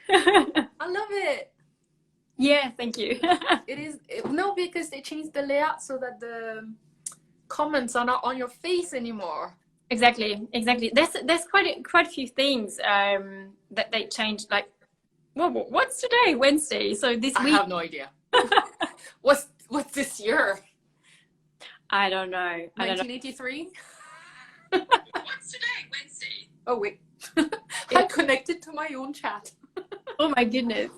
I love it. Yeah, thank you. It is no, because they changed the layout so that the comments are not on your face anymore. Exactly, exactly. There's quite a few things that they changed. Like, well, what's today? Wednesday. So this I week, have no idea. What's this year? I don't know. I don't know. 1983? What's today? Wednesday. Oh wait. I connected to my own chat. Oh my goodness.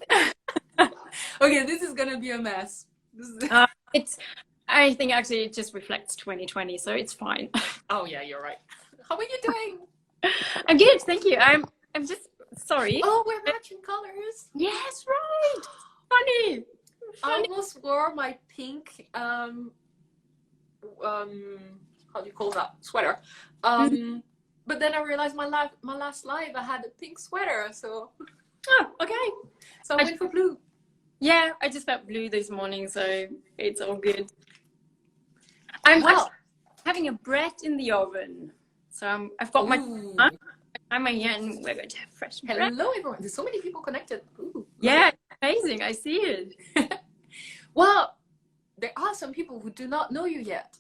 Okay, this is gonna be a mess. It's. I think actually it just reflects 2020, so it's fine. Oh yeah, you're right. How are you doing? I'm good, thank you. I'm just sorry. Oh, we're matching colors. Yes, right. Funny. I almost wore my pink how do you call that, sweater, but then I realized my last live I had a pink sweater, so Oh, okay. so I went for blue. Yeah, I just felt blue this morning, so it's all good. I'm actually having a bread in the oven, so I've got my timer here, and we're going to have fresh bread. Hello everyone, there's so many people connected. Ooh, yeah, amazing. I see it. Well, there are some people who do not know you yet.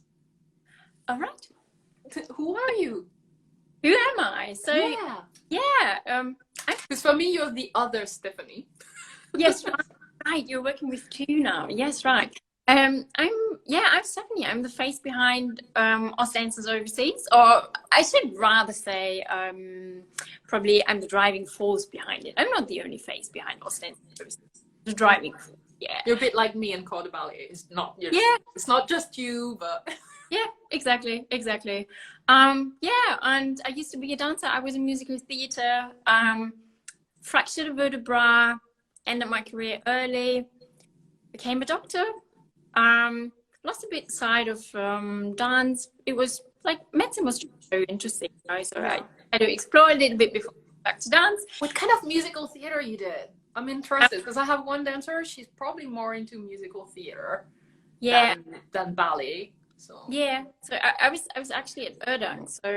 All right. Who are you? Who am I? So yeah, because for me you're the other Stephanie. Yes, right. You're working with two now. Yes, right. I'm Stephanie. I'm the face behind Us Dancers Overseas, or I should rather say probably I'm the driving force behind it. I'm not the only face behind Us Dancers Overseas. The driving force. Yeah. You're a bit like me and Ballet. It's not. It's not just you, but. Yeah, exactly. Yeah, and I used to be a dancer. I was in musical theatre. Fractured a vertebra. Ended my career early. Became a doctor. Lost a bit side of dance. It was like medicine was so interesting, you know, so I had to explore a little bit before back to dance. What kind of musical theater you did? I'm interested because I have one dancer. She's probably more into musical theater than ballet. So yeah, so I was actually at Erdang, so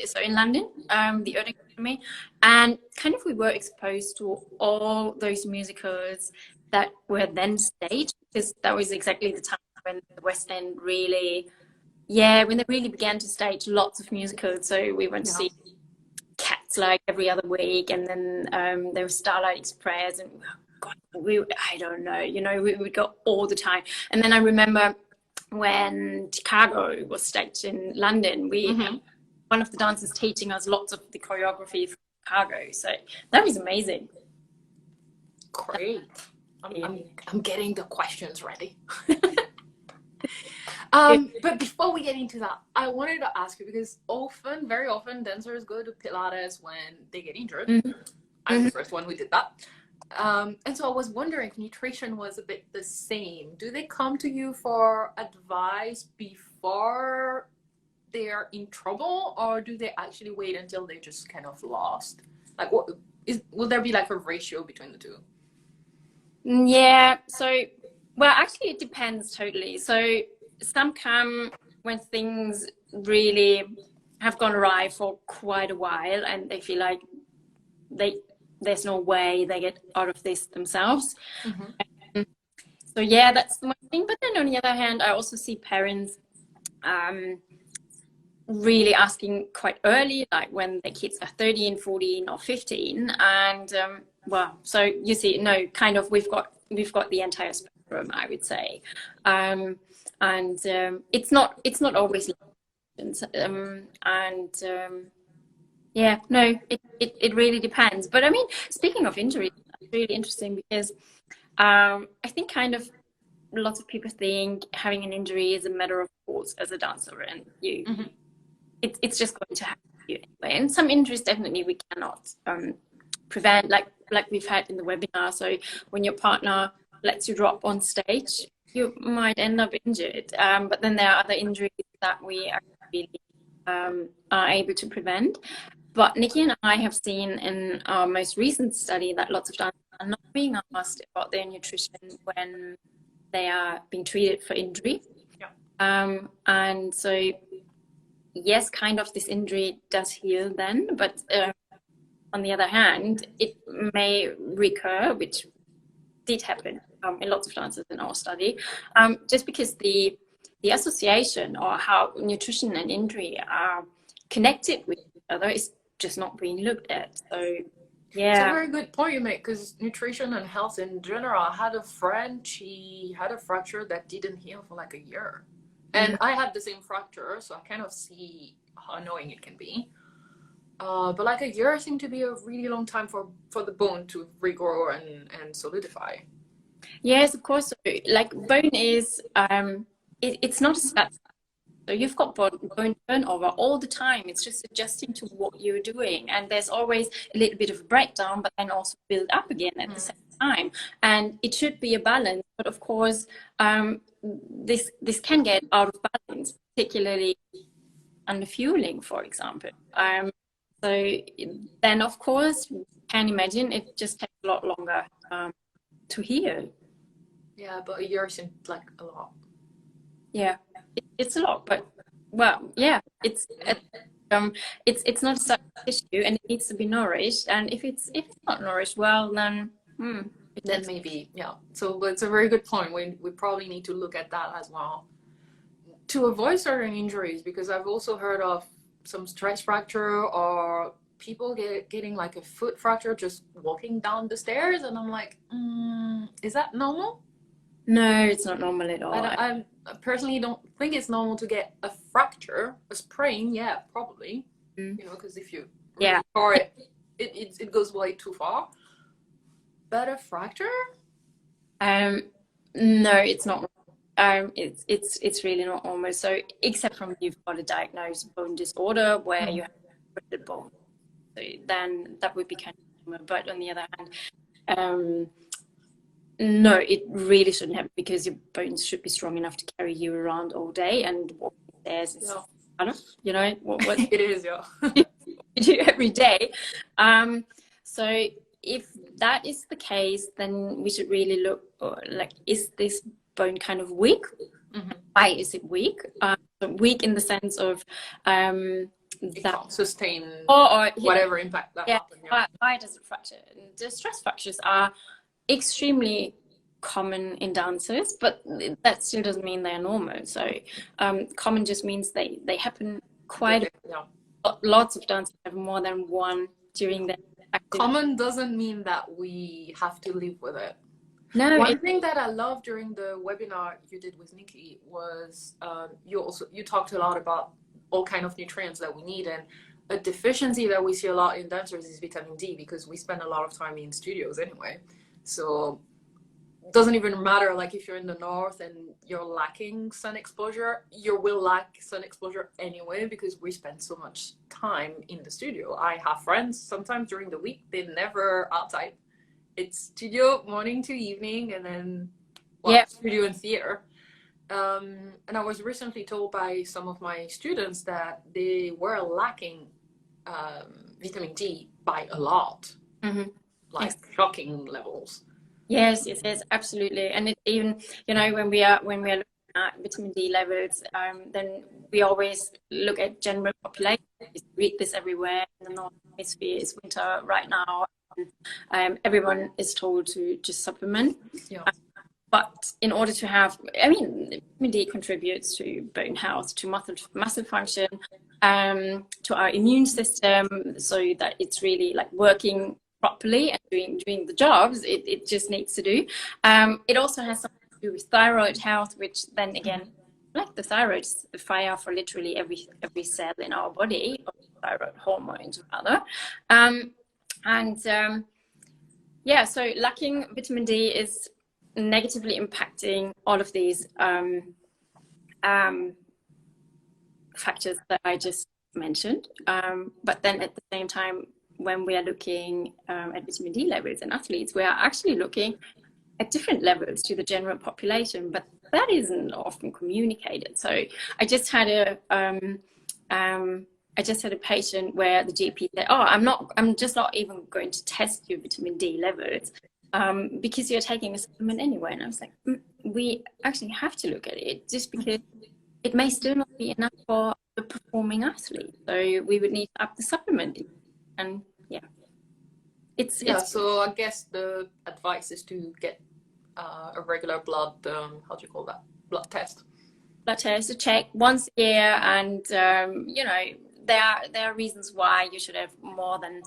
so in London, the Erdang Academy, and kind of we were exposed to all those musicals that were then staged, because that was exactly the time when the West End really, when they really began to stage lots of musicals. So we went to see Cats like every other week, and then there was Starlight Express, and God, I don't know, you know, we would go all the time. And then I remember when Chicago was staged in London, we had one of the dancers teaching us lots of the choreography from Chicago. So that was amazing. Great. I'm getting the questions ready. But before we get into that, I wanted to ask you, because very often dancers go to Pilates when they get injured. I'm the first one who did that. And so I was wondering if nutrition was a bit the same. Do they come to you for advice before they're in trouble, or do they actually wait until they just kind of lost? Like, will there be like a ratio between the two? Yeah, so, well, actually it depends totally. So some come when things really have gone awry for quite a while, and they feel like there's no way they get out of this themselves. So yeah, that's one thing. But then on the other hand, I also see parents really asking quite early, like when their kids are 13, 14 or 15. And well, so you see, no, kind of we've got the entire spectrum, I would say. And it's not always yeah, no, it really depends. But I mean, speaking of injuries, it's really interesting because I think kind of lots of people think having an injury is a matter of course as a dancer, and it's just going to happen to you anyway. And some injuries definitely we cannot prevent, like we've had in the webinar. So when your partner lets you drop on stage, you might end up injured. But then there are other injuries that we actually are able to prevent. But Nikki and I have seen in our most recent study that lots of dancers are not being asked about their nutrition when they are being treated for injury. And so, yes, kind of this injury does heal then, but on the other hand, it may recur, which did happen in lots of dancers in our study, just because the association or how nutrition and injury are connected with each other is just not being looked at. So yeah, it's a very good point you make, because nutrition and health in general. I had a friend, she had a fracture that didn't heal for like a year, and I had the same fracture, so I kind of see how annoying it can be. But like a year seemed to be a really long time for the bone to regrow and solidify. Yes, of course. Like bone is, it's not a static. So you've got bone turnover all the time. It's just adjusting to what you're doing. And there's always a little bit of a breakdown, but then also build up again at the same time. And it should be a balance. But of course, this can get out of balance, particularly under fueling, for example. So then, of course, you can imagine it just takes a lot longer to heal. Yeah, but a year seemed like a lot. Yeah, it's a lot, but well, yeah, it's not a static tissue, and it needs to be nourished. And if it's not nourished well, then Maybe, yeah. So it's a very good point. We probably need to look at that as well to avoid certain injuries, because I've also heard of some stress fracture or people getting like a foot fracture just walking down the stairs, and I'm like, is that normal? No, it's not normal at all. I personally don't think it's normal to get a fracture, a sprain. Yeah, probably. You know, because if you or it goes way too far. But a fracture? No, it's not. It's really not normal. So except from you've got a diagnosed bone disorder where you have a bone, so then that would be kind of normal. But on the other hand, no, it really shouldn't happen, because your bones should be strong enough to carry you around all day, and walking stairs is harder, you know what it is, yeah. you do every day. So if that is the case, then we should really look like, is this bone kind of weak? Why is it weak? Weak in the sense of it can't sustain or whatever impact that happened. Yeah. Why does it fracture? The stress fractures are extremely common in dancers, but that still doesn't mean they're normal. So common just means they happen quite lots of dancers have more than one during their active. Common doesn't mean that we have to live with it. No. One thing that I loved during the webinar you did with Nikki was you talked a lot about all kind of nutrients that we need, and a deficiency that we see a lot in dancers is vitamin D, because we spend a lot of time in studios anyway. So it doesn't even matter, like if you're in the north and you're lacking sun exposure, you will lack sun exposure anyway, because we spend so much time in the studio. I have friends sometimes during the week, they're never outside. It's studio morning to evening, and then studio and theater. And I was recently told by some of my students that they were lacking vitamin D by a lot. Like shocking levels. Yes, absolutely. And it even, when we are looking at vitamin D levels, then we always look at general population. We read this everywhere in the Northern Hemisphere. It's winter right now. Everyone is told to just supplement. But in order to have, vitamin D contributes to bone health, to muscle function, to our immune system, so that it's really like working properly and doing the jobs it just needs to do. It also has something to do with thyroid health, which then again, like the thyroid is the fire for literally every cell in our body, or thyroid hormones rather. So lacking vitamin D is negatively impacting all of these factors that I just mentioned. But then at the same time, when we are looking at vitamin D levels in athletes, we are actually looking at different levels to the general population, but that isn't often communicated. So I just had a patient where the GP said, I'm just not even going to test your vitamin D levels because you're taking a supplement anyway. And I was like, we actually have to look at it, just because it may still not be enough for a performing athlete. So we would need to up the supplement. And Yeah, so I guess the advice is to get a regular blood, how do you call that? Blood test. Blood test to check once a year, and there are reasons why you should have more than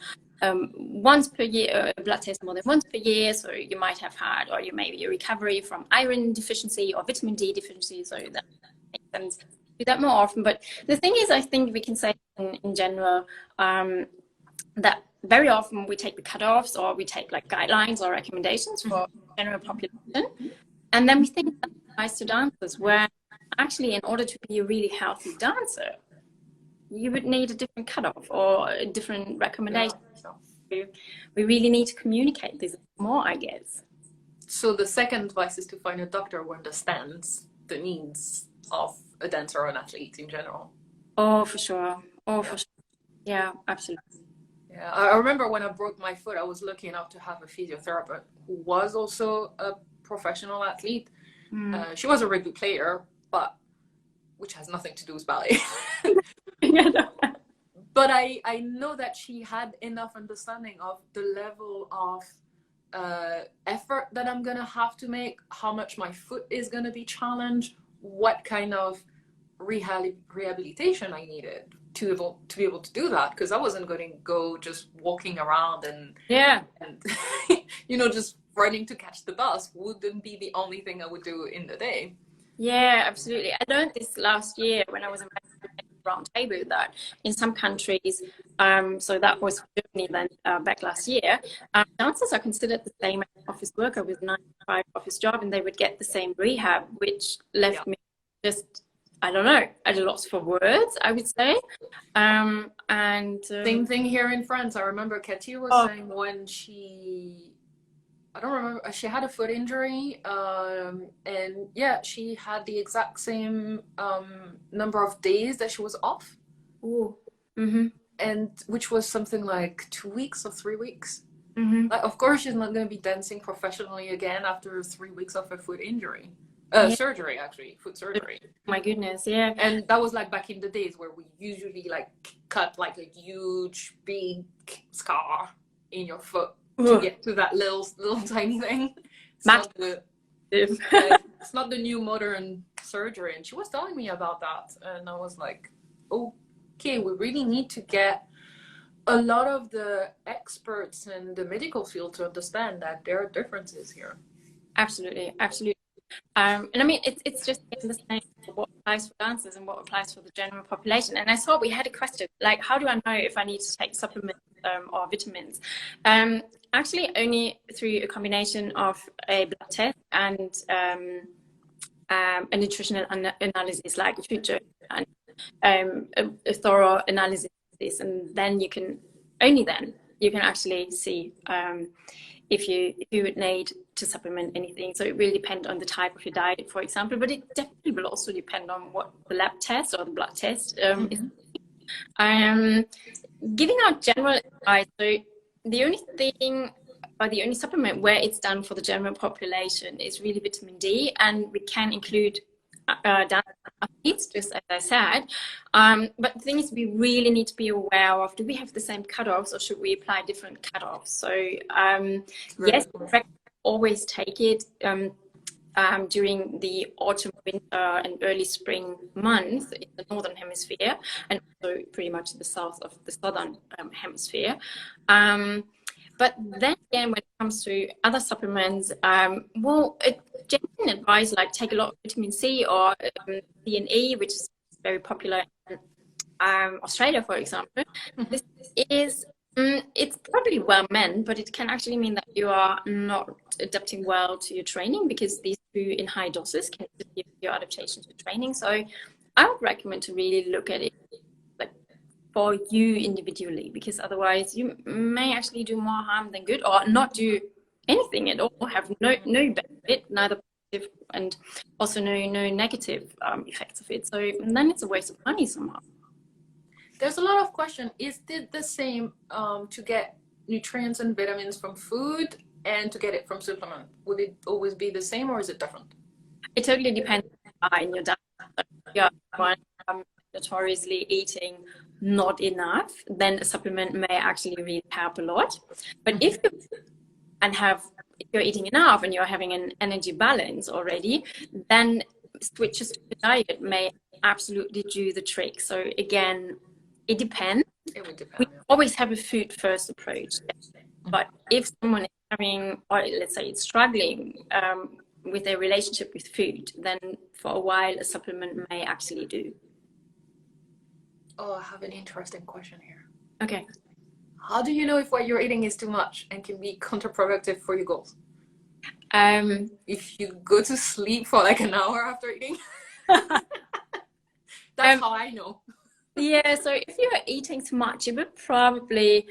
once per year, a blood test more than once per year. So you might have had, or you may be a recovery from iron deficiency or vitamin D deficiency. So that makes sense to do that more often. But the thing is, I think we can say in general that very often we take the cutoffs, or we take like guidelines or recommendations for general population, and then we think that applies to dancers, where actually in order to be a really healthy dancer, you would need a different cutoff or a different recommendation. Yeah. We really need to communicate this more, I guess. So the second advice is to find a doctor who understands the needs of a dancer or an athlete in general. Oh, for sure. Oh, for sure. Yeah, absolutely. Yeah, I remember when I broke my foot, I was lucky enough to have a physiotherapist who was also a professional athlete. She was a rugby player, but which has nothing to do with ballet. But I know that she had enough understanding of the level of effort that I'm gonna have to make, how much my foot is gonna be challenged, what kind of rehabilitation I needed to be able to do that, because I wasn't going to go just walking around and just running to catch the bus wouldn't be the only thing I would do in the day. Yeah, absolutely. I learned this last year when I was in round table, that in some countries, so that was Germany then back last year, dancers are considered the same as office worker with 9 to 5 office job, and they would get the same rehab, which left me just, I don't know, at a loss for words, I would say. Same thing here in France. I remember Katie was saying when I don't remember, she had a foot injury, and yeah, she had the exact same number of days that she was off. Ooh. And which was something like 2 weeks or 3 weeks. Like, of course, she's not going to be dancing professionally again after 3 weeks of a foot injury. Surgery, actually, foot surgery. My goodness, yeah. And that was like back in the days where we usually like cut like a huge, big scar in your foot to get to that little tiny thing. It's not the new modern surgery. And she was telling me about that, and I was like, okay, we really need to get a lot of the experts in the medical field to understand that there are differences here. Absolutely. And I mean, it's just the same for what applies for dancers and what applies for the general population. And I saw we had a question, like, how do I know if I need to take supplements or vitamins? Actually, only through a combination of a blood test and a nutritional analysis, like a food journal, and a thorough analysis of this. And then you can actually see if you would need to supplement anything. So it really depends on the type of your diet, for example, but it definitely will also depend on what the lab test or the blood test is. Giving out general advice, so the only thing or the only supplement where it's done for the general population is really vitamin D, and we can include athletes, just as I said. But the thing is, we really need to be aware of, do we have the same cutoffs, or should we apply different cutoffs? So yes, always take it during the autumn, winter, and early spring months in the northern hemisphere, and also pretty much the south of the southern hemisphere. But then again, when it comes to other supplements, genuine advice, like take a lot of vitamin C or D and E, which is very popular in Australia, for example. This is, it's probably well meant, but it can actually mean that you are not adapting well to your training, because these two in high doses can give your adaptation to training. So I would recommend to really look at it for you individually, because otherwise you may actually do more harm than good, or not do anything at all, have no benefit, neither positive and also no negative effects of it. So then it's a waste of money somehow. There's a lot of question. Is it the same to get nutrients and vitamins from food and to get it from supplement? Would it always be the same, or is it different? It totally depends on your diet. You're notoriously eating not enough, then a supplement may actually really help a lot. But if you're eating enough and you're having an energy balance already, then switches to the diet may absolutely do the trick. So again, it depends. It would depend. We always have a food first approach. But if someone is having, or let's say it's struggling with their relationship with food, then for a while a supplement may actually do. Oh, I have an interesting question here. Okay. How do you know if what you're eating is too much and can be counterproductive for your goals? If you go to sleep for like an hour after eating, that's how I know. Yeah, so if you're eating too much, you would probably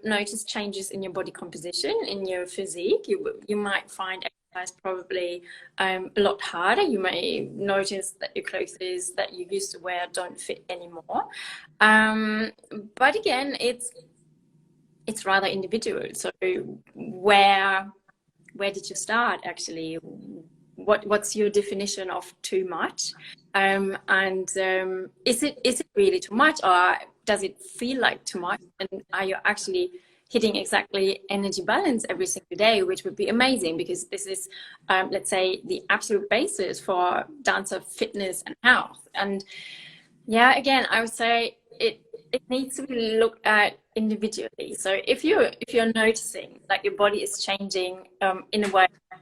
notice changes in your body composition, in your physique. You might find exercise probably a lot harder. You may notice that your clothes that you used to wear don't fit anymore. But again, it's rather individual. So where did you start actually? What's your definition of too much? And is it really too much, or does it feel like too much? And are you actually hitting exactly energy balance every single day, which would be amazing, because this is, let's say, the absolute basis for dancer fitness and health. And yeah, again, I would say it needs to be looked at individually. So if you're noticing that your body is changing in a way that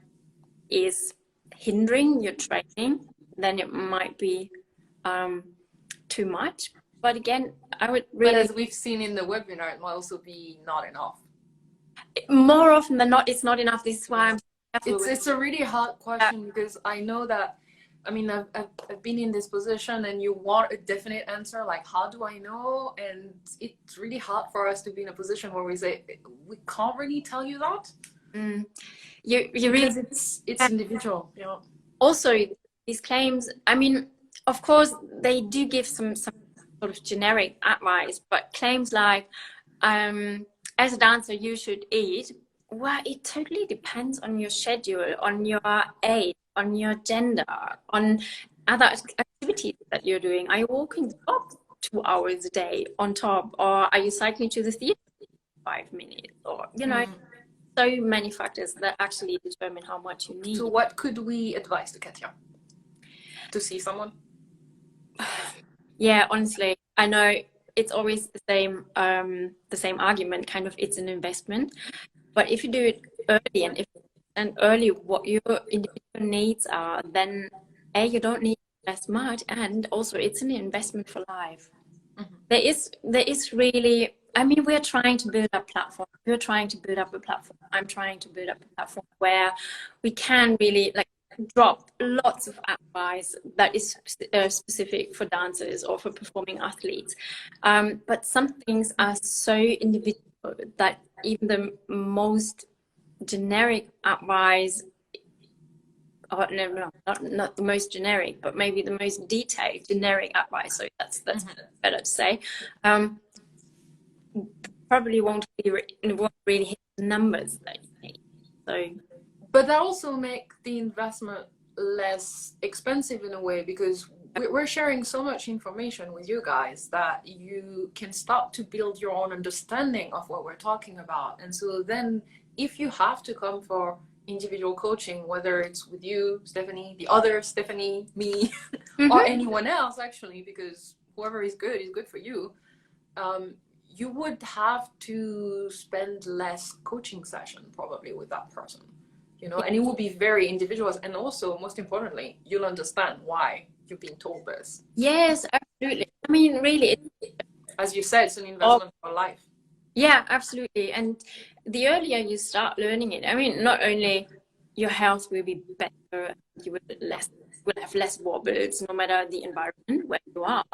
is hindering your training, then it might be too much. But again, I would really... But as we've seen in the webinar, it might also be not enough. More often than not, it's not enough. This is why I'm... It's a really hard question, because I know that, I mean, I've been in this position, and you want a definite answer, like, how do I know? And it's really hard for us to be in a position where we say, we can't really tell you that. You really... Because it's individual, you know. Also, these claims, I mean, of course, they do give some sort of generic advice, but claims like, as a dancer, you should eat. Well, it totally depends on your schedule, on your age, on your gender, on other activities that you're doing. Are you walking the dog 2 hours a day on top, or are you cycling to the theater 5 minutes, or, you know, so many factors that actually determine how much you need. So what could we advise to Katja? To see someone? Yeah, honestly, I know it's always the same argument, kind of, it's an investment. But if you do it early, and early what your individual needs are, then you don't need as much, and also it's an investment for life. There is really, I mean, we're trying to build up platform. We're trying to build up a platform. I'm trying to build up a platform where we can really like drop lots of advice that is specific for dancers or for performing athletes. But some things are so individual that even the most generic advice, or no, not the most generic, but maybe the most detailed generic advice, so that's better to say, probably won't really hit the numbers that you need. So, but that also makes the investment less expensive in a way, because we're sharing so much information with you guys that you can start to build your own understanding of what we're talking about. And so then if you have to come for individual coaching, whether it's with you, Stephanie, the other Stephanie, me, or anyone else, actually, because whoever is good for you, you would have to spend less coaching session probably with that person, you know, and it will be very individual. And also, most importantly, you'll understand why you're being told this. Yes, absolutely. I mean, really, as you said, it's an investment for life. Yeah, absolutely. And the earlier you start learning it, I mean, not only your health will be better, you will have less wobbles, no matter the environment where you are.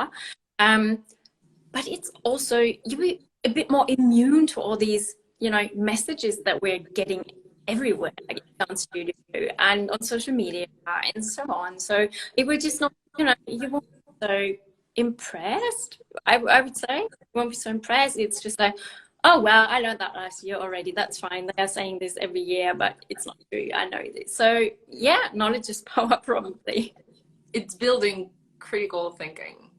But it's also, you'll be a bit more immune to all these, you know, messages that we're getting everywhere, like on studio and on social media and so on. So it will just not, you know, you won't be so impressed. I would say you won't be so impressed. It's just like, oh well, I learned that last year already. That's fine. They're saying this every year, but it's not true. I know this. So yeah, knowledge is power, probably. It's building critical thinking.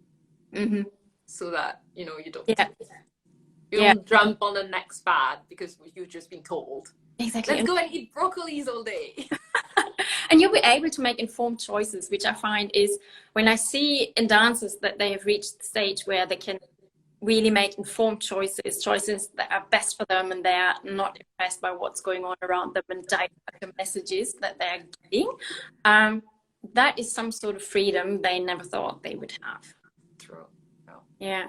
so that, you know, you don't jump on the next fad because you've just been told. Exactly. Let's go and eat broccolis all day. And you'll be able to make informed choices, which I find is when I see in dancers that they have reached the stage where they can really make informed choices that are best for them, and they are not impressed by what's going on around them and divert the messages that they're getting. That is some sort of freedom they never thought they would have. True. Yeah.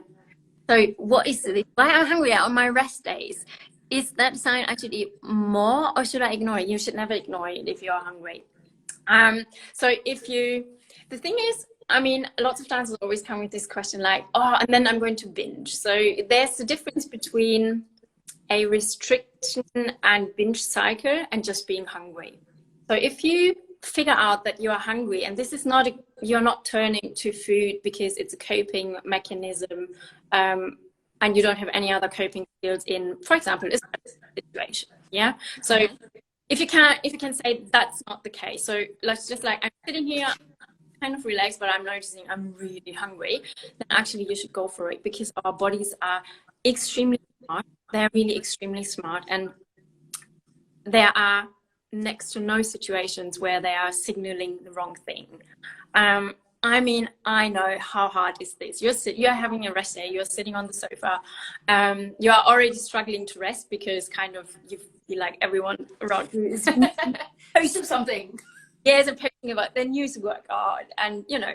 So what is it? Why I'm hungry on my rest days? Is that sign I should eat more, or should I ignore it? You should never ignore it if you are hungry. So the thing is, I mean, lots of times will always come with this question like, oh, and then I'm going to binge. So there's a difference between a restriction and binge cycle and just being hungry. So if you figure out that you are hungry, and this is not, you're not turning to food because it's a coping mechanism, and you don't have any other coping skills in, for example, a situation. Yeah. So if you can say that's not the case. So let's just like, I'm sitting here kind of relaxed, but I'm noticing I'm really hungry, then actually you should go for it, because our bodies are extremely smart. They're really extremely smart, and there are next to no situations where they are signaling the wrong thing. I mean, I know how hard is this. You're having a rest day, you're sitting on the sofa, you are already struggling to rest because kind of you feel like everyone around you is posting something. Yes, and posting about their news work hard, and you know,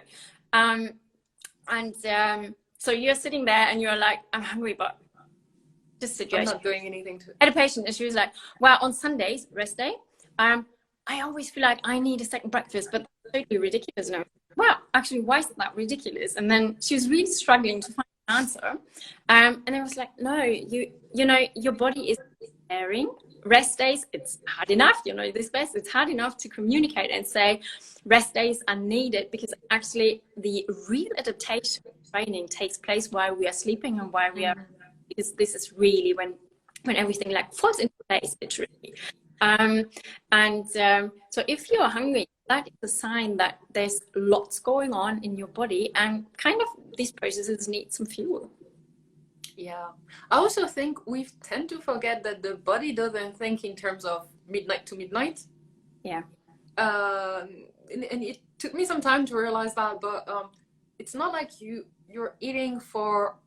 so you're sitting there and you're like, I'm hungry, but just situation. I'm not doing anything to it. I had a patient and she was like, well, on Sundays, rest day, I always feel like I need a second breakfast, but that's totally ridiculous. And I was like, well, actually, why is that ridiculous? And then she was really struggling to find an answer. And I was like, no, you know, your body is preparing. Rest days, it's hard enough, you know, it's hard enough to communicate and say rest days are needed, because actually the real adaptation training takes place while we are sleeping and while we are, because this is really when everything like falls into place, literally. So if you're hungry, that is a sign that there's lots going on in your body, and kind of these processes need some fuel. Yeah, I also think we tend to forget that the body doesn't think in terms of midnight to midnight. Yeah. And it took me some time to realize that, but it's not like you're eating for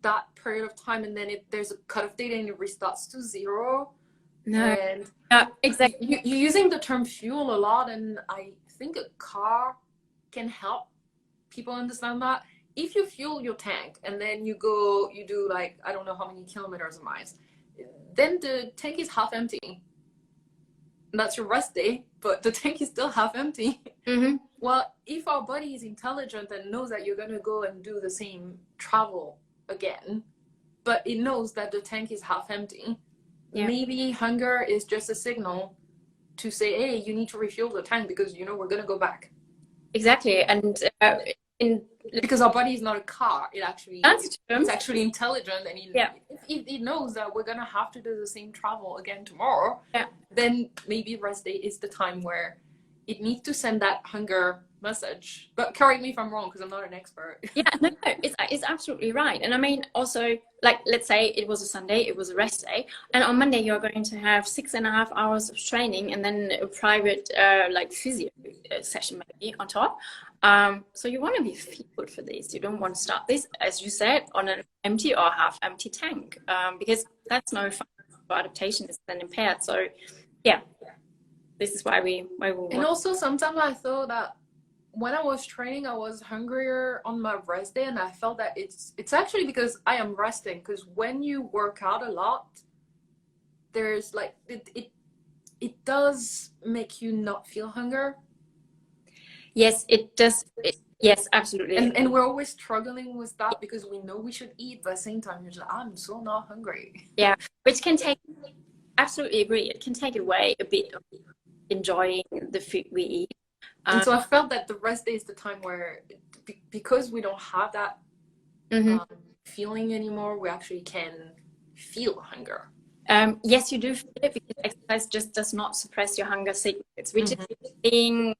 that period of time and then there's a cut-off date and it restarts to zero. No. And exactly. You're using the term fuel a lot, and I think a car can help people understand that. If you fuel your tank and then you do like, I don't know how many kilometers or miles, then the tank is half empty. And that's your rest day, but the tank is still half empty. Mm-hmm. Well, if our body is intelligent and knows that you're going to go and do the same travel again, but it knows that the tank is half empty, maybe hunger is just a signal to say, hey, you need to refuel the tank because, you know, we're going to go back. Exactly. And because our body is not a car, it's actually intelligent, and it knows that we're gonna have to do the same travel again tomorrow. Then maybe rest day is the time where it needs to send that hunger message. But correct me if I'm wrong, because I'm not an expert. No, it's absolutely right. And I mean, also, like, let's say it was a Sunday, it was a rest day, and on Monday you're going to have 6.5 hours of training and then a private like physio session maybe on top. So you want to be fueled for this. You don't want to start this, as you said, on an empty or half empty tank, because that's no fun. Adaptation is then impaired. So this is why we and also sometimes I thought that when I was training, I was hungrier on my rest day, and I felt that it's actually because I am resting. Because when you work out a lot, there's like it does make you not feel hunger. Yes, it does. Yes, absolutely. And we're always struggling with that because we know we should eat, but at the same time, you're just like, I'm so not hungry. Yeah, which can take, absolutely agree. It can take away a bit of enjoying the food we eat. And so I felt that the rest day is the time where, because we don't have that feeling anymore, we actually can feel hunger. Yes, you do feel it, because exercise just does not suppress your hunger signals, which is being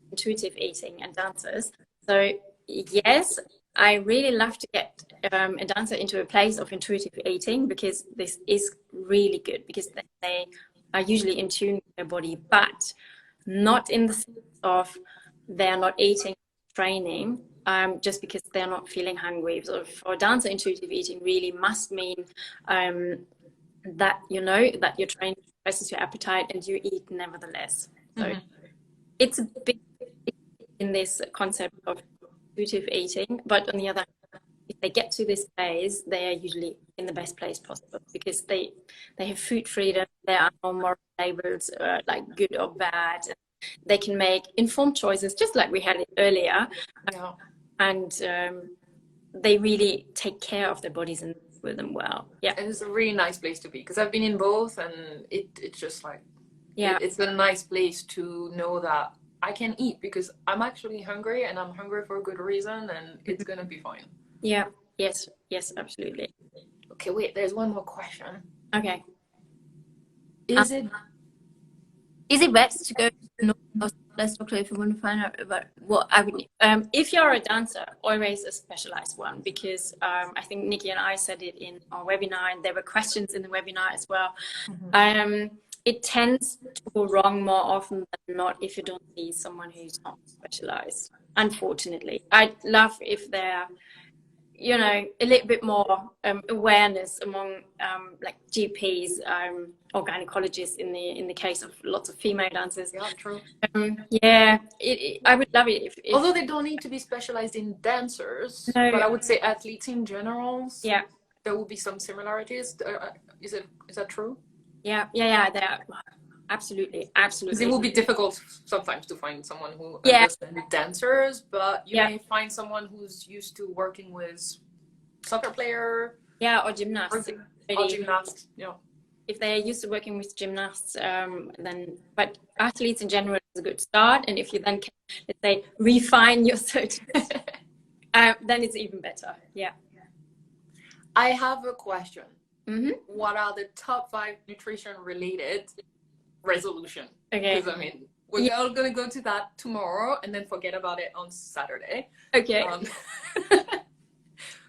intuitive eating and dancers. So yes, I really love to get a dancer into a place of intuitive eating, because this is really good, because they are usually in tune with their body, but not in the sense of they're not eating, training, just because they're not feeling hungry. So for dancer, intuitive eating really must mean that you know that your training suppresses your appetite and you eat nevertheless. So it's a big in this concept of intuitive eating, but on the other hand, if they get to this place, they are usually in the best place possible, because they have food freedom. There are no moral labels like good or bad. They can make informed choices, just like we had it earlier. Yeah. And they really take care of their bodies and with them well. Yeah, and it's a really nice place to be, because I've been in both, and it's just like, yeah, it's a nice place to know that I can eat because I'm actually hungry, and I'm hungry for a good reason, and it's gonna be fine. Yeah. Yes, absolutely. Okay, wait, there's one more question. Okay. Is it best to go to let's talk to if you want to find out about what I would need. If you're a dancer, always a specialized one, because I think Nikki and I said it in our webinar, and there were questions in the webinar as well. It tends to go wrong more often than not if you don't see someone who's not specialized, unfortunately. I'd love if they're, you know, a little bit more awareness among like GPs or gynecologists in the case of lots of female dancers. Yeah, true. Yeah, I would love it if although they don't need to be specialized in dancers, no, but I would say athletes in general. Yeah, there will be some similarities. Is that true? Yeah, they are. Absolutely. Because it will be difficult sometimes to find someone who understands dancers, but you may find someone who's used to working with soccer player. Yeah, or gymnasts. Or gymnasts, yeah. If they're used to working with gymnasts, then, but athletes in general is a good start. And if you then can, let's say, refine your search, then it's even better. Yeah. I have a question. Mm-hmm. What are the top 5 nutrition related resolution? Okay. Because I mean, we're all gonna go to that tomorrow and then forget about it on Saturday. Okay.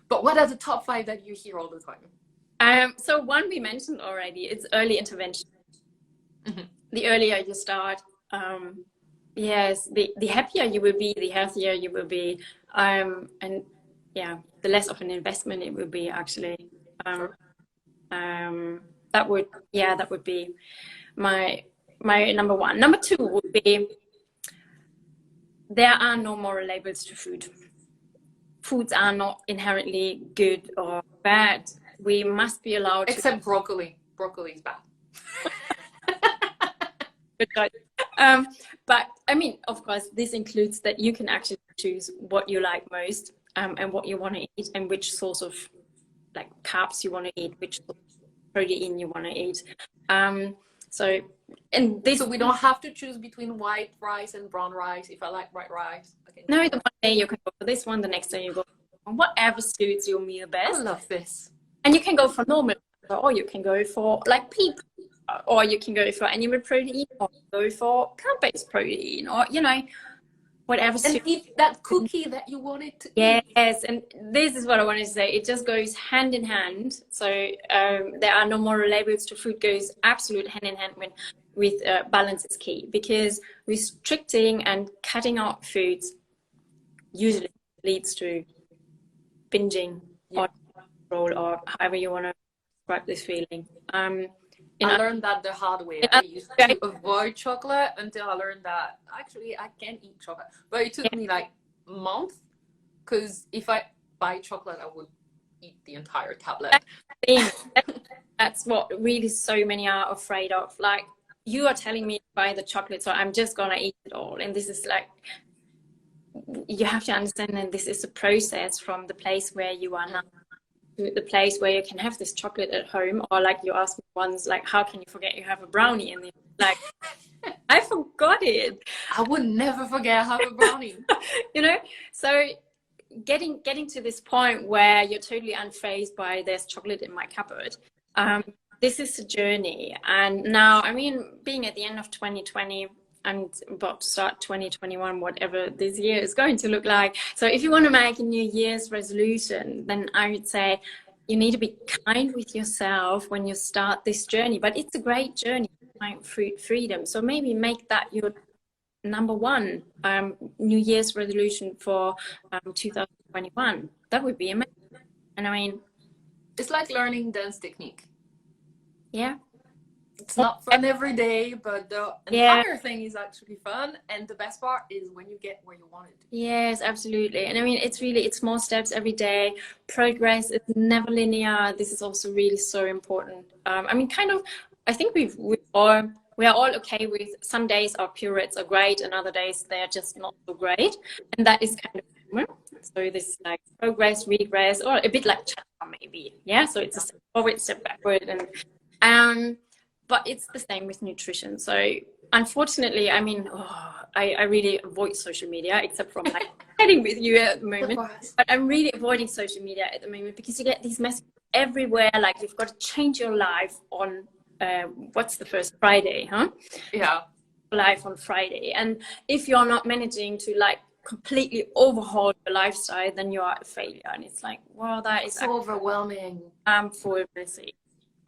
But what are the top 5 that you hear all the time? So one we mentioned already, it's early intervention. The earlier you start, yes, the happier you will be, the healthier you will be, and yeah, the less of an investment it will be actually. That would be my number 1. Number 2 would be, there are no moral labels to food. Foods are not inherently good or bad. We must be allowed except broccoli. Broccoli is bad. But I mean, of course, this includes that you can actually choose what you like most, and what you want to eat, and which source of like carbs you want to eat, which protein you want to eat. So we don't have to choose between white rice and brown rice. If I like white rice, okay. No, the one day you can go for this one, the next day you go for whatever suits your meal best. I love this. And you can go for normal, or you can go for like pea, or you can go for animal protein, or go for plant-based protein, or you know, whatever. And eat that cookie that you wanted to eat. Yes, and this is what I wanted to say. It just goes hand in hand. So there are no moral labels to food. Goes absolute hand in hand with balance is key, because restricting and cutting out foods usually leads to binging or control, or however you want to describe this feeling. I learned that the hard way. I used to avoid chocolate until I learned that actually I can eat chocolate. But it took me like a month, because if I buy chocolate, I would eat the entire tablet. That's what really so many are afraid of. Like, you are telling me to buy the chocolate, so I'm just gonna eat it all. And this is like, you have to understand that this is a process from the place where you are now to the place where you can have this chocolate at home. Or like you asked me once, like, how can you forget you have a brownie? And like, I forgot it. I would never forget I have a brownie. You know, so getting to this point where you're totally unfazed by there's chocolate in my cupboard. This is a journey. And now, I mean, being at the end of 2020, and about to start 2021, whatever this year is going to look like. So if you want to make a New Year's resolution, then I would say you need to be kind with yourself when you start this journey. But it's a great journey, find freedom. So maybe make that your number one New Year's resolution for 2021. That would be amazing. And I mean, it's like learning dance technique. Yeah. It's not fun every day, but the entire thing is actually fun. And the best part is when you get where you want it. Yes, absolutely. And I mean, it's small steps every day. Progress is never linear. This is also really so important. I mean, kind of, I think we are all okay with some days our periods are great and other days they're just not so great. And that is kind of common. So this is like progress, regress, or a bit like chapter maybe. Yeah. So it's a step forward, step backward, and but it's the same with nutrition. So unfortunately, I mean, I really avoid social media, except from like chatting with you at the moment. But I'm really avoiding social media at the moment because you get these messages everywhere, like you've got to change your life on, what's the first Friday, huh? Yeah. Life on Friday. And if you're not managing to like completely overhaul your lifestyle, then you are a failure. And it's like, well, that is so overwhelming. For messy.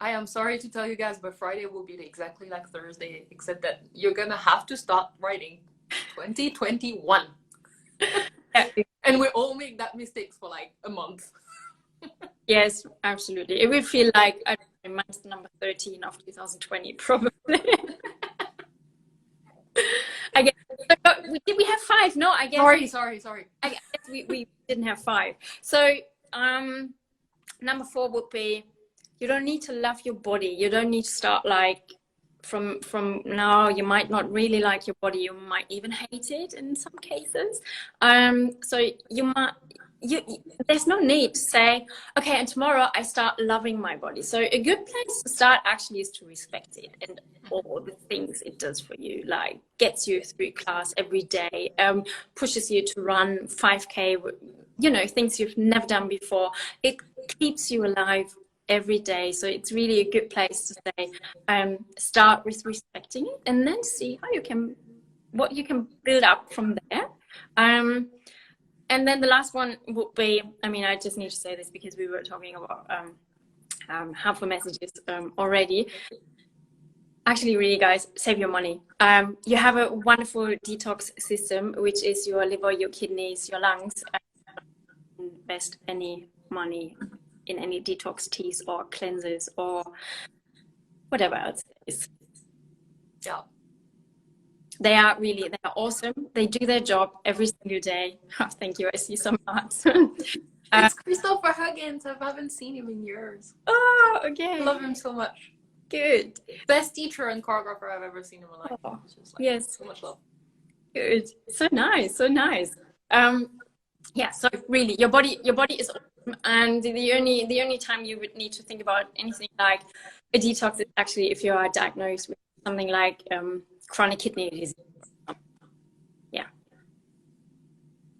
I am sorry to tell you guys, but Friday will be exactly like Thursday, except that you're gonna have to start writing 2021. And we all make that mistakes for like a month. Yes, absolutely. It will feel like, I don't know, month number 13 of 2020, probably. I guess, did we have 5? No, I guess. Sorry. I guess we didn't have 5. So, number 4 would be, you don't need to love your body. You don't need to start like from now. You might not really like your body. You might even hate it in some cases. So there's no need to say, okay, and tomorrow I start loving my body. So a good place to start actually is to respect it and all the things it does for you, like gets you through class every day, pushes you to run 5K, you know, things you've never done before. It keeps you alive every day. So it's really a good place to say, start with respecting it and then see what you can build up from there. And then the last one would be, I mean, I just need to say this because we were talking about harmful messages already. Actually, really, guys, save your money. You have a wonderful detox system, which is your liver, your kidneys, your lungs. Invest any money in any detox teas or cleansers or whatever else it is. Yeah. They are awesome. They do their job every single day. Oh, thank you. I see some hearts. It's Christopher Huggins. I haven't seen him in years. Oh, okay. I love him so much. Good. Best teacher and choreographer I've ever seen in my life. Oh, just like, yes. So much love. Good. So nice. So nice. Yeah. So really, your body is awesome, and the only time you would need to think about anything like a detox is actually if you are diagnosed with something like chronic kidney disease. Yeah.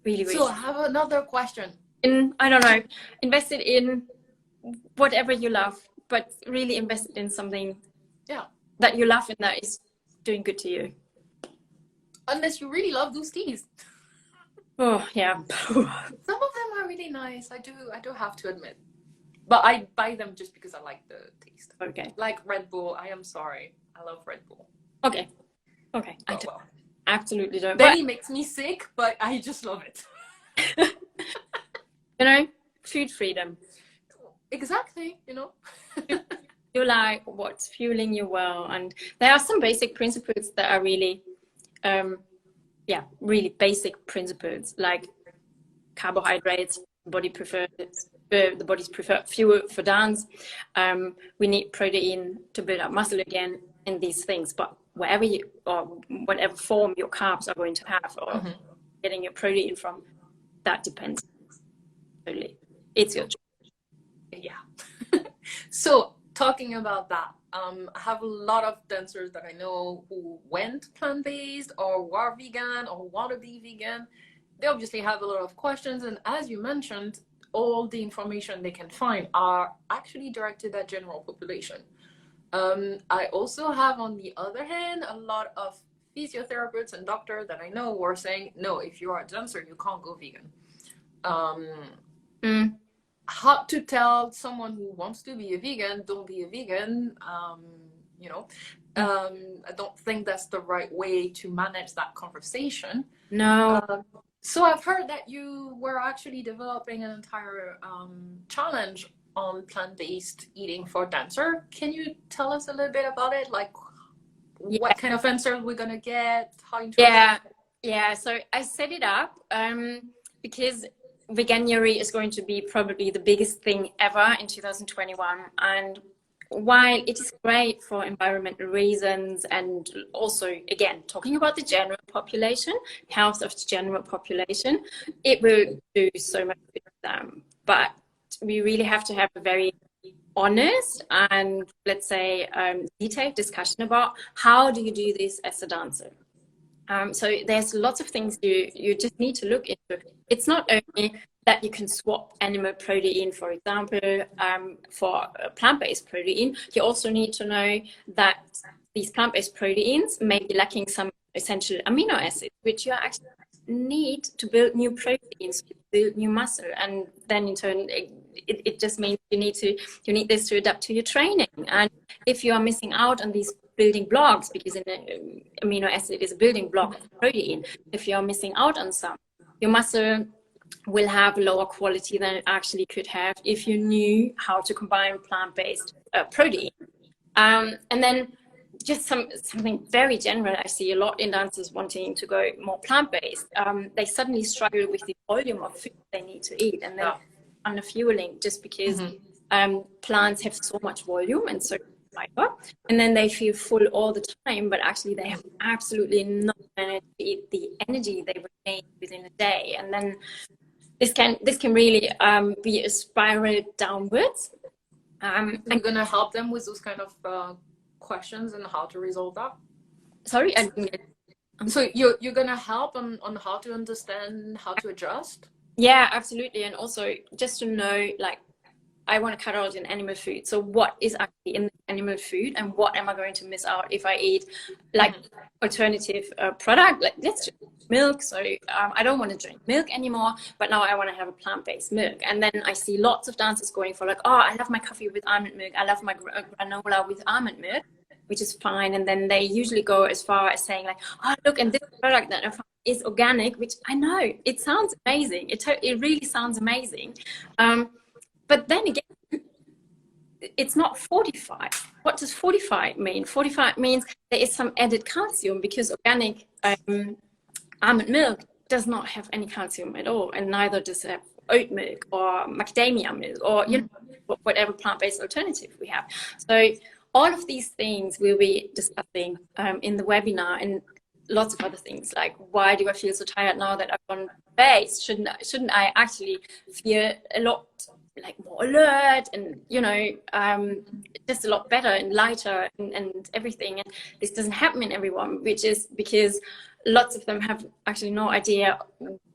Really. So I have another question. I don't know, invested in whatever you love, but really invested in something that you love and that is doing good to you. Unless you really love those teas. Oh yeah. Some of them are really nice. I do have to admit. But I buy them just because I like the taste. Okay. Like Red Bull. I am sorry. I love Red Bull. Okay. Oh, I absolutely don't. Belly makes me sick, but I just love it. You know, food freedom. Exactly, you know. You like what's fueling you well, and there are some basic principles that are really really basic principles, like carbohydrates. The body's preferred fuel for dance. We need protein to build up muscle again, and these things. But wherever you or whatever form your carbs are going to have, or getting your protein from, that depends. Totally, it's your choice. Yeah. So talking about that, I have a lot of dancers that I know who went plant-based or were vegan or want to be vegan. They obviously have a lot of questions, and as you mentioned, all the information they can find are actually directed at general population. I also have, on the other hand, a lot of physiotherapists and doctors that I know who are saying, no, if you're a dancer, you can't go vegan. How to tell someone who wants to be a vegan, don't be a vegan, you know, I don't think that's the right way to manage that conversation. No. So I've heard that you were actually developing an entire challenge on plant-based eating for dancer. Can you tell us a little bit about it? Like, what kind of answers we're gonna get? How interesting? Yeah. So I set it up because Veganuary is going to be probably the biggest thing ever in 2021, and while it is great for environmental reasons and also, again, talking about the general population, health of the general population, it will do so much good for them. But we really have to have a very honest and, let's say, detailed discussion about how do you do this as a dancer. So there's lots of things you just need to look into. It's not only that you can swap animal protein, for example, for plant-based protein. You also need to know that these plant-based proteins may be lacking some essential amino acids, which you actually need to build new proteins, to build new muscle, and then in turn, it just means you need this to adapt to your training. And if you are missing out on these building blocks, because an amino acid is a building block of protein, if you're missing out on some, your muscle will have lower quality than it actually could have if you knew how to combine plant-based protein. And then just something very general, I see a lot in dancers wanting to go more plant-based. They suddenly struggle with the volume of food they need to eat, and then under fueling, just because plants have so much volume and so fiber, and then they feel full all the time, but actually they have absolutely not managed to eat the energy they would need within a day. And then this can really be a spiral downwards. You're gonna help them with those kind of questions and how to resolve that. Sorry, so you're gonna help on how to understand, how to adjust. Yeah, absolutely. And also just to know, like, I want to cut out an animal food. So what is actually in the animal food, and what am I going to miss out if I eat like alternative product? Like, let's just milk. So I don't want to drink milk anymore, but now I want to have a plant-based milk. And then I see lots of dancers going for like, oh, I love my coffee with almond milk. I love my granola with almond milk, which is fine. And then they usually go as far as saying like, oh, look, and this product that I found is organic, which I know it sounds amazing. It really sounds amazing. But then again, it's not fortified. What does fortified mean? Fortified means there is some added calcium, because organic almond milk does not have any calcium at all, and neither does it have oat milk or macadamia milk or whatever plant-based alternative we have. So all of these things we'll be discussing in the webinar, and lots of other things like, why do I feel so tired now that I've gone based? Shouldn't I actually feel a lot like more alert and just a lot better and lighter and everything? And this doesn't happen in everyone, which is because lots of them have actually no idea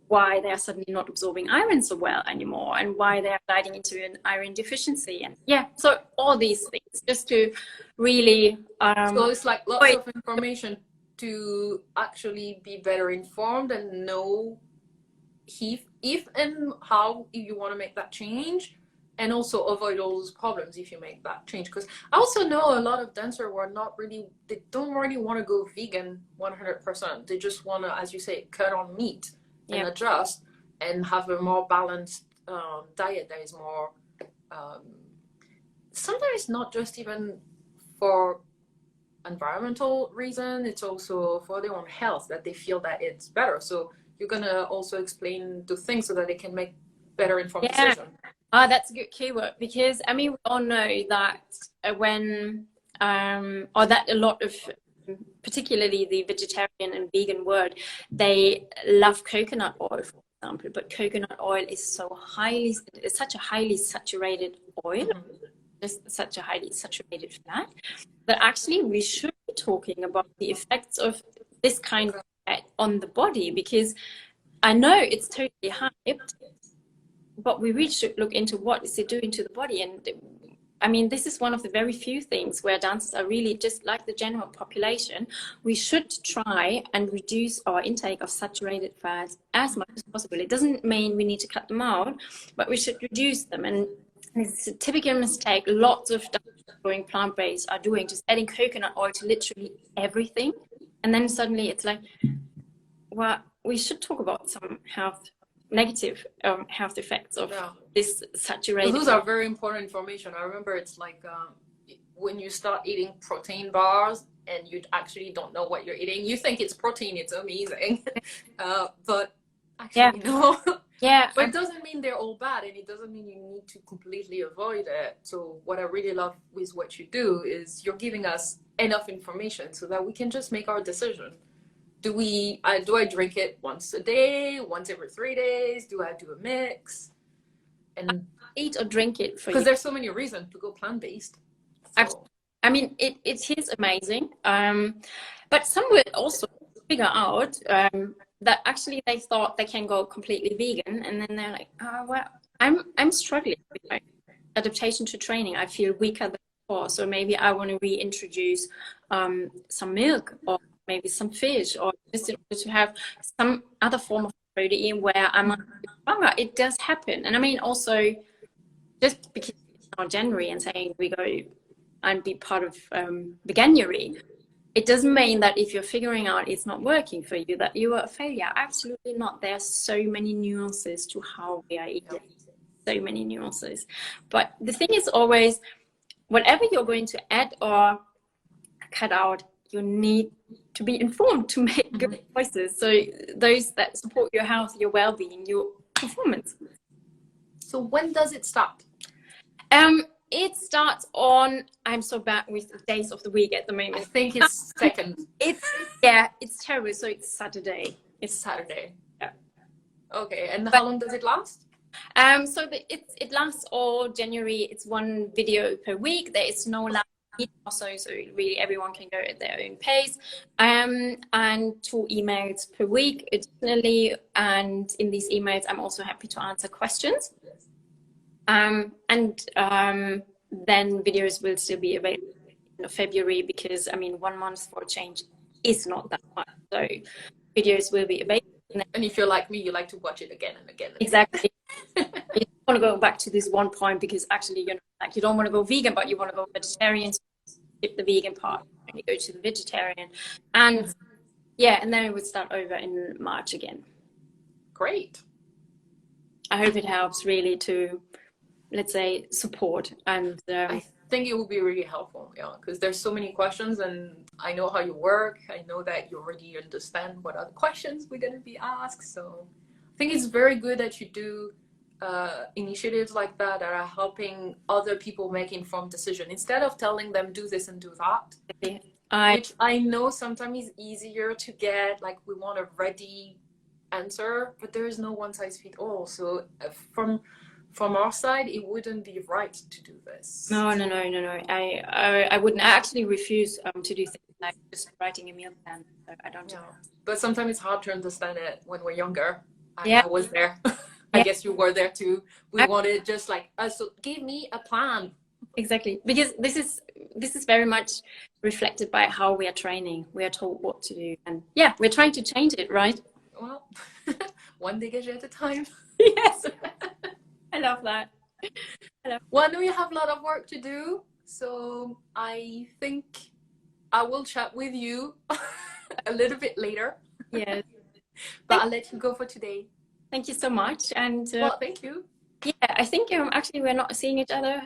why they are suddenly not absorbing iron so well anymore, and why they are sliding into an iron deficiency. And so all these things, just to really so it's like lots of information to actually be better informed and know if and how you want to make that change, and also avoid all those problems if you make that change. Because I also know a lot of dancers who are they don't really want to go vegan 100%. They just want to, as you say, cut on meat and adjust and have a more balanced diet that is more sometimes not just even for environmental reason, it's also for their own health, that they feel that it's better. So you're gonna also explain the things so that they can make better informed decisions. That's a good keyword, because I mean, we all know that when or that a lot of, particularly the vegetarian and vegan world, they love coconut oil, for example, but coconut oil is such a highly saturated oil, just such a highly saturated fat, that actually we should be talking about the effects of this kind of fat on the body, because I know it's totally hyped, but we really should look into what is it doing to the body. And I mean, this is one of the very few things where dancers are really just like the general population. We should try and reduce our intake of saturated fats as much as possible. It doesn't mean we need to cut them out, but we should reduce them. And it's a typical mistake lots of dancers going plant-based are doing, just adding coconut oil to literally everything. And then suddenly it's like, well, we should talk about some negative health effects of this saturated. Those are very important information. I remember it's like when you start eating protein bars and you actually don't know what you're eating. You think it's protein, it's amazing, but actually no. Yeah, but it doesn't mean they're all bad, and it doesn't mean you need to completely avoid it. So what I really love with what you do is you're giving us enough information so that we can just make our decision. Do I drink it once a day, once every 3 days? Do I do a mix? And eat or drink it because there's so many reasons to go plant-based. So. I mean, it is amazing. But some will also figure out that actually they thought they can go completely vegan, and then they're like, oh, well, I'm struggling with my adaptation to training. I feel weaker than before, so maybe I want to reintroduce some milk or maybe some fish, or just in order to have some other form of protein where I'm stronger. It does happen. And I mean, also, just because it's now January and saying we go and be part of Veganuary, it doesn't mean that if you're figuring out it's not working for you, that you are a failure. Absolutely not. There are so many nuances to how we are eating. So many nuances. But the thing is always, whatever you're going to add or cut out, you need to be informed to make good choices. So those that support your health, your well-being, your performance. So when does it start? It starts on, I'm so bad with the days of the week at the moment. I think it's second. It's terrible. So it's Saturday. It's Saturday. Yeah. Okay, and how long does it last? So it lasts all January. It's one video per week. There is no last also, so really everyone can go at their own pace, and 2 emails per week additionally, and in these emails I'm also happy to answer questions, and then videos will still be available in February, because I mean 1 month for a change is not that much, so videos will be available. And if you're like me, you like to watch it again and again. Exactly. You don't want to go back to this one point, because actually you don't want to go vegan, but you want to go vegetarian. So skip the vegan part and you go to the vegetarian, and and then it would start over in March again. Great. I hope it helps really to, let's say, support, and I think it will be really helpful, because there's so many questions, and I know how you work. I know that you already understand what other questions we're going to be asked. So I think it's very good that you do initiatives like that are helping other people make informed decisions instead of telling them do this and do that. Which I know sometimes is easier to get, like we want a ready answer, but there is no one size fits all. So from our side, it wouldn't be right to do this. No. I wouldn't. I actually refuse to do things like just writing a meal plan. So I don't do that. But sometimes it's hard to understand it when we're younger. I was there. I guess you were there too. We wanted just like, so give me a plan. Exactly, because this is very much reflected by how we are training. We are told what to do, and we're trying to change it, right? Well, one dégagé at a time. Yes. I love that. Well, we have a lot of work to do, so I think I will chat with you a little bit later. Yes. But I'll let you go for today. Thank you so much. And well, thank you. Yeah, I think actually we're not seeing each other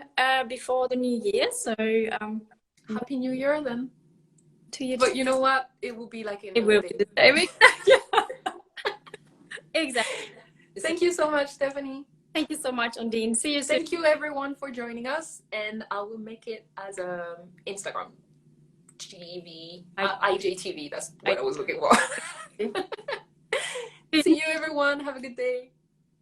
before the new year, so Happy New Year then. To you. But you know what? It will be like it will be the same. Exactly. Thank you so much, Stephanie. Thank you so much, Undine. See you soon. Thank you everyone for joining us, and I will make it as a Instagram TV, IGTV. That's what I was looking for. See you everyone. Have a good day.